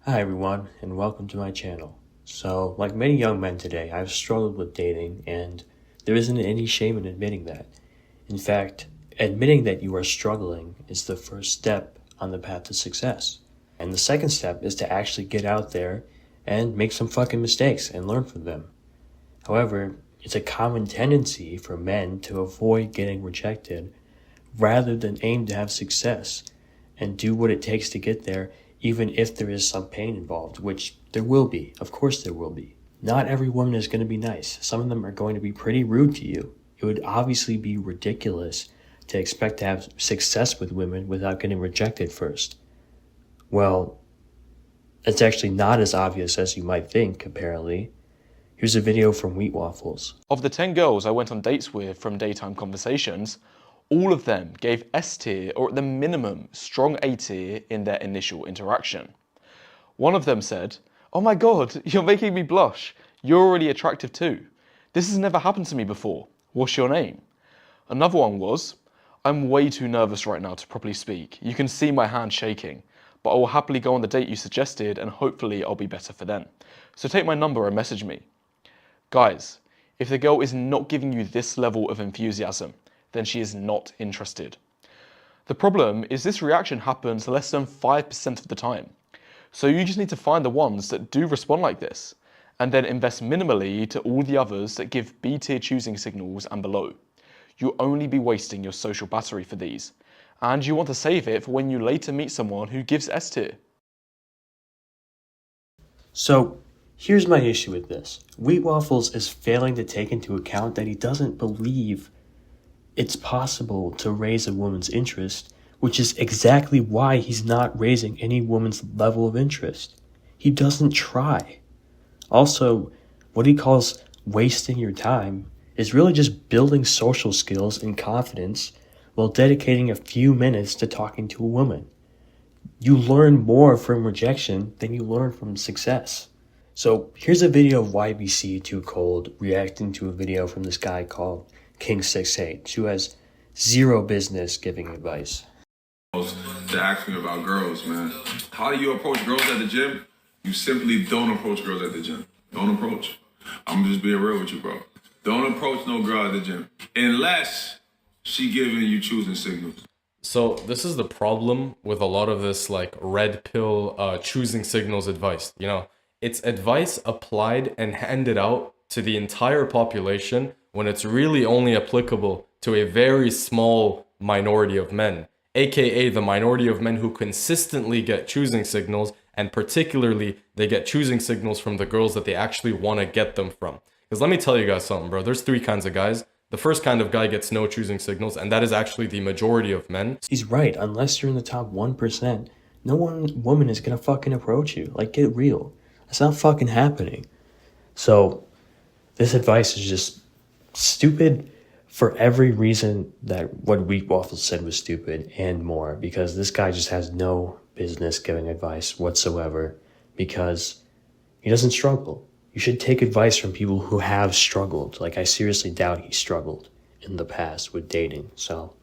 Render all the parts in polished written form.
Hi everyone, and welcome to my channel. So, like many young men today, I've struggled with dating, and there isn't any shame in admitting that. In fact, admitting that you are struggling is the first step on the path to success. And the second step is to actually get out there and make some fucking mistakes and learn from them. However, it's a common tendency for men to avoid getting rejected rather than aim to have success and do what it takes to get there, even if there is some pain involved, which there will be. Of course there will be. Not every woman is going to be nice. Some of them are going to be pretty rude to you. It would obviously be ridiculous to expect to have success with women without getting rejected first. Well, it's actually not as obvious as you might think, apparently. Here's a video from Wheat Waffles. Of the 10 girls I went on dates with from Daytime Conversations, all of them gave S tier or at the minimum strong A tier in their initial interaction. One of them said, "Oh my god, you're making me blush. You're already attractive too. This has never happened to me before. What's your name?" Another one was, "I'm way too nervous right now to properly speak. You can see my hand shaking, but I will happily go on the date you suggested and hopefully I'll be better for then. So take my number and message me." Guys, if the girl is not giving you this level of enthusiasm, then she is not interested. The problem is this reaction happens less than 5% of the time. So you just need to find the ones that do respond like this, and then invest minimally to all the others that give B tier choosing signals and below. You'll only be wasting your social battery for these, and you want to save it for when you later meet someone who gives S tier. So, here's my issue with this. Wheat Waffles is failing to take into account that he doesn't believe it's possible to raise a woman's interest, which is exactly why he's not raising any woman's level of interest. He doesn't try. Also, what he calls wasting your time is really just building social skills and confidence while dedicating a few minutes to talking to a woman. You learn more from rejection than you learn from success. So here's a video of YBC Too Cold reacting to a video from this guy called King68, who has zero business giving advice. To ask me about girls, man. How do you approach girls at the gym? You simply don't approach girls at the gym. Don't approach. I'm just being real with you, bro. Don't approach no girl at the gym unless she giving you choosing signals. So this is the problem with a lot of this like red pill choosing signals advice. You know, it's advice applied and handed out to the entire population when it's really only applicable to a very small minority of men, aka the minority of men who consistently get choosing signals, and particularly they get choosing signals from the girls that they actually want to get them from. Because let me tell you guys something, bro. There's three kinds of guys. The first kind of guy gets no choosing signals, and that is actually the majority of men. He's right. Unless you're in the top 1%, no woman is gonna fucking approach you. Like, get real. That's not fucking happening. So, this advice is just stupid for every reason that what Wheat Waffles said was stupid and more, because this guy just has no business giving advice whatsoever because he doesn't struggle. You should take advice from people who have struggled. Like, I seriously doubt he struggled in the past with dating. So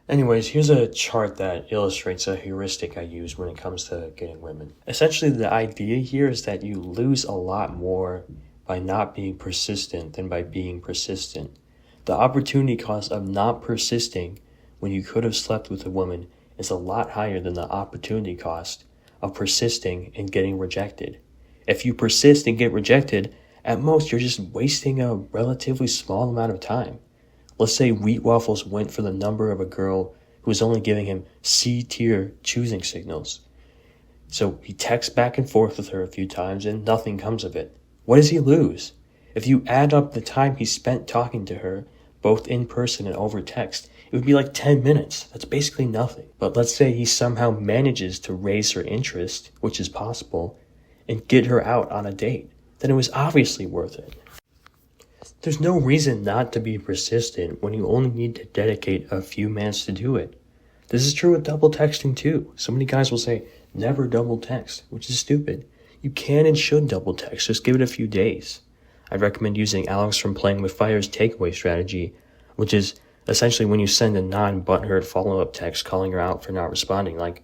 anyways, here's a chart that illustrates a heuristic I use when it comes to getting women. Essentially, the idea here is that you lose a lot more by not being persistent than by being persistent. The opportunity cost of not persisting when you could have slept with a woman is a lot higher than the opportunity cost of persisting and getting rejected. If you persist and get rejected, at most you're just wasting a relatively small amount of time. Let's say Wheat Waffles went for the number of a girl who was only giving him C tier choosing signals. So he texts back and forth with her a few times and nothing comes of it. What does he lose? If you add up the time he spent talking to her, both in person and over text, it would be like 10 minutes. That's basically nothing. But let's say he somehow manages to raise her interest, which is possible, and get her out on a date. Then it was obviously worth it. There's no reason not to be persistent when you only need to dedicate a few minutes to do it. This is true with double texting too. So many guys will say, never double text, which is stupid. You can and should double text, just give it a few days. I recommend using Alex from Playing with Fire's takeaway strategy, which is essentially when you send a non-butthurt follow-up text calling her out for not responding, like,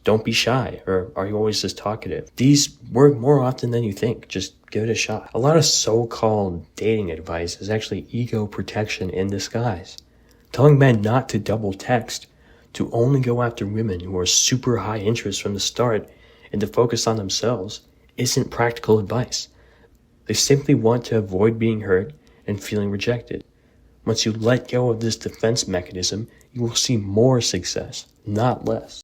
Don't be shy, or are you always just talkative? These work more often than you think. Just give it a shot. A lot of so-called dating advice is actually ego protection in disguise. Telling men not to double text, to only go after women who are super high interest from the start, and to focus on themselves isn't practical advice. They simply want to avoid being hurt and feeling rejected. Once you let go of this defense mechanism, you will see more success, not less.